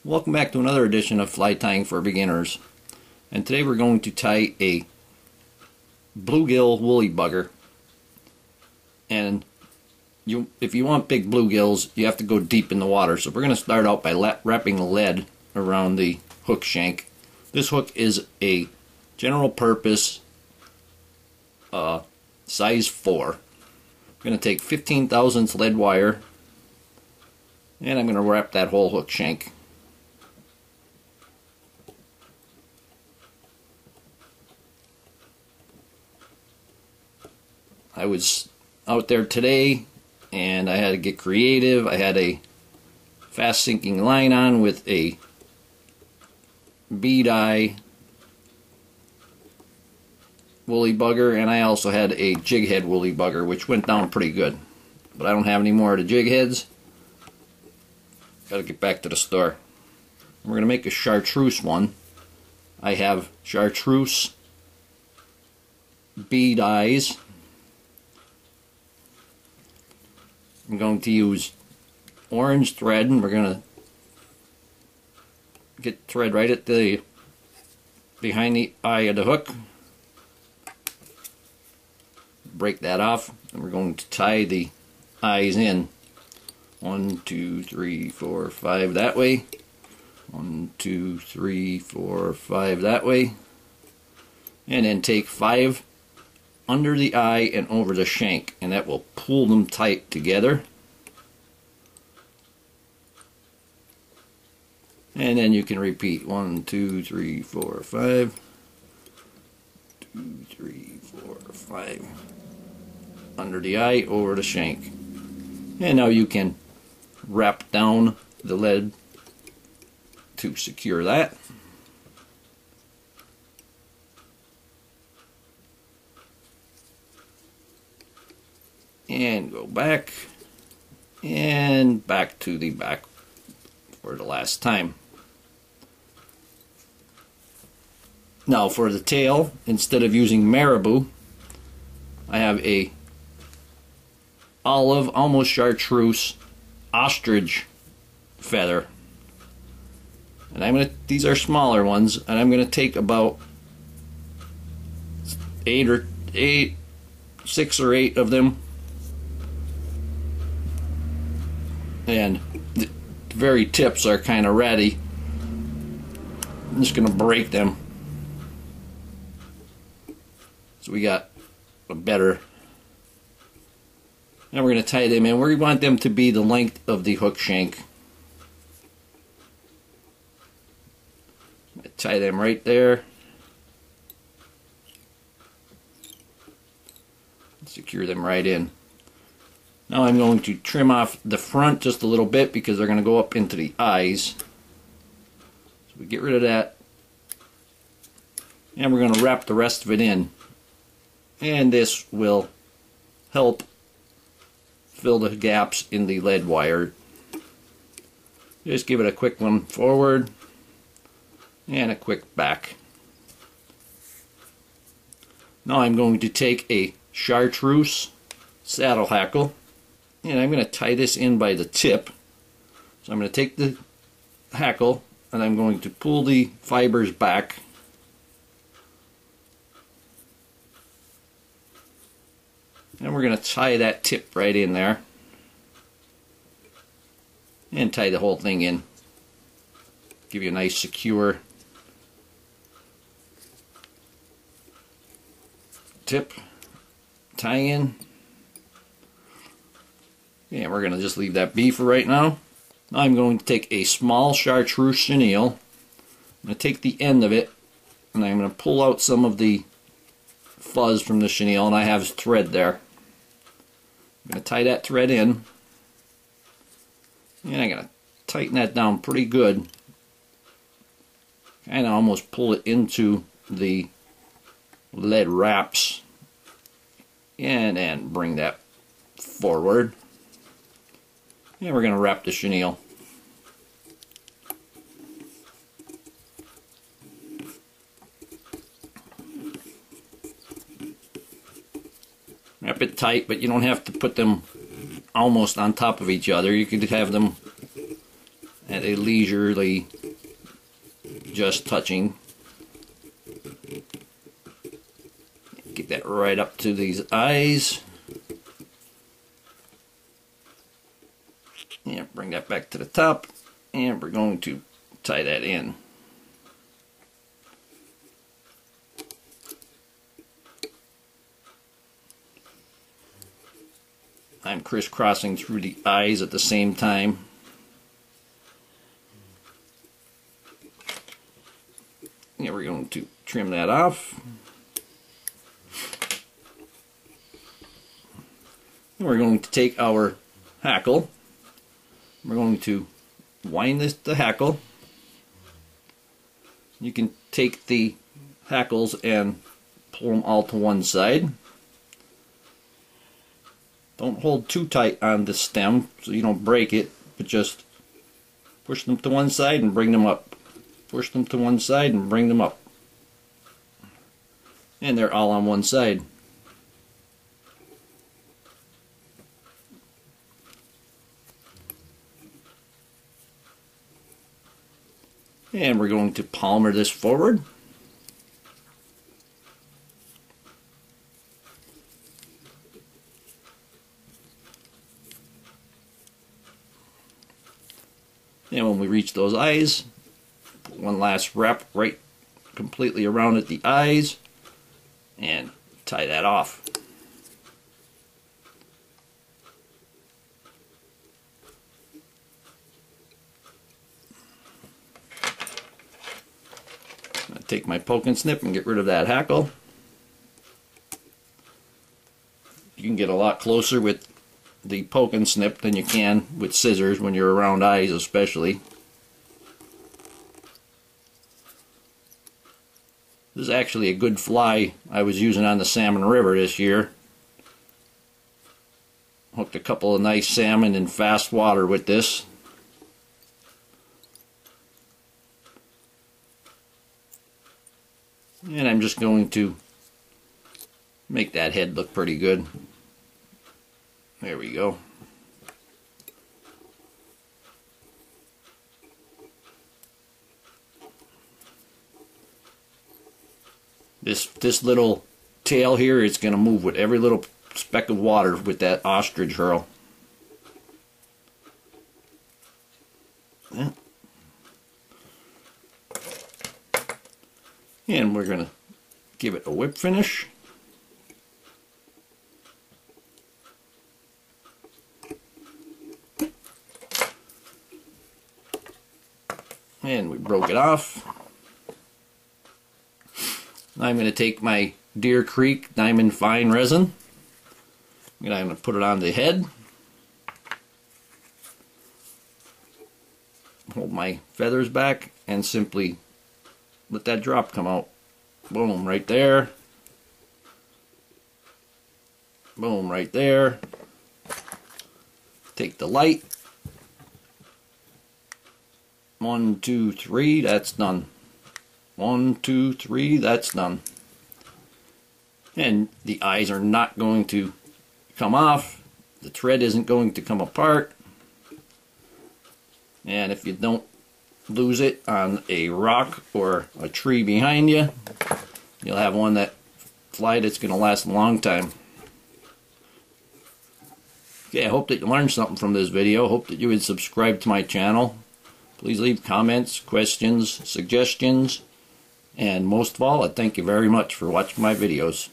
Welcome back to another edition of Fly Tying for Beginners. And today we're going to tie a bluegill woolybugger. And if you want big bluegills, you have to go deep in the water. So we're going to start out by wrapping lead around the hook shank. This hook is a general purpose size 4. I'm going to take 15 thousandths lead wire, and I'm going to wrap that whole hook shank. I was out there today and I had to get creative. I had a fast sinking line on with a bead eye woolybugger, and I also had a jig head woolybugger, which went down pretty good. But I don't have any more of the jig heads. Gotta get back to the store. We're gonna make a chartreuse one. I have chartreuse bead eyes. I'm going to use orange thread, and we're going to get thread right at the behind the eye of the hook. Break that off, and we're going to tie the eyes in. 1, 2, 3, 4, 5 that way. 1, 2, 3, 4, 5 that way. And then take 5 under the eye and over the shank, and that will pull them tight together. And then you can repeat 1, 2, 3, 4, 5. 2, 3, 4, 5. Under the eye, over the shank. And now you can wrap down the lead to secure that. And go back and back to the back for the last time. Now for the tail, instead of using marabou, I have a olive, almost chartreuse ostrich feather. And these are smaller ones, and I'm gonna take about 6 or 8 of them. And the very tips are kind of ratty. I'm just going to break them. So we got a better. Now we're going to tie them in. We want them to be the length of the hook shank. Tie them right there. Secure them right in. Now I'm going to trim off the front just a little bit because they're going to go up into the eyes. So we get rid of that. And we're going to wrap the rest of it in. And this will help fill the gaps in the lead wire. Just give it a quick one forward and a quick back. Now I'm going to take a chartreuse saddle hackle, and I'm going to tie this in by the tip. So I'm going to take the hackle and I'm going to pull the fibers back. And we're going to tie that tip right in there. And tie the whole thing in. Give you a nice secure tip tie in. And we're going to just leave that be for right now. Now I'm going to take a small chartreuse chenille. I'm going to take the end of it, and I'm going to pull out some of the fuzz from the chenille, and I have thread there. I'm going to tie that thread in, and I'm going to tighten that down pretty good. Kind of almost pull it into the lead wraps, and then bring that forward. And we're going to wrap the chenille. Wrap it tight, but you don't have to put them almost on top of each other. You could have them at at a leisurely, just touching. Get that right up to these eyes. And bring that back to the top. And we're going to tie that in. I'm crisscrossing through the eyes at the same time. And we're going to trim that off. And we're going to take our hackle. We're going to wind the hackle. You can take the hackles and pull them all to one side. Don't hold too tight on the stem so you don't break it, but just push them to one side and bring them up. Push them to one side and bring them up. And they're all on one side. And we're going to palmer this forward. And when we reach those eyes, put one last wrap right completely around at the eyes and tie that off. I'm going to take my poke and snip and get rid of that hackle. You can get a lot closer with the poke and snip than you can with scissors when you're around eyes especially. This is actually a good fly I was using on the Salmon River this year. Hooked a couple of nice salmon in fast water with this. And I'm just going to make that head look pretty good. There we go. This little tail here is going to move with every little speck of water with that ostrich hurl. Yeah. And we're going to give it a whip finish. And we broke it off. Now I'm going to take my Deer Creek Diamond Fine Resin. I'm going to put it on the head. Hold my feathers back and simply let that drop come out. Boom, right there. Boom, right there. Take the light. 1, 2, 3, that's done. 1, 2, 3, that's done. And the eyes are not going to come off. The thread isn't going to come apart. And if you don't lose it on a rock or a tree behind you, you'll have one that fly that's going to last a long time. Okay, I hope that you learned something from this video. Hope that you would subscribe to my channel. Please leave comments, questions, suggestions, and most of all, I thank you very much for watching my videos.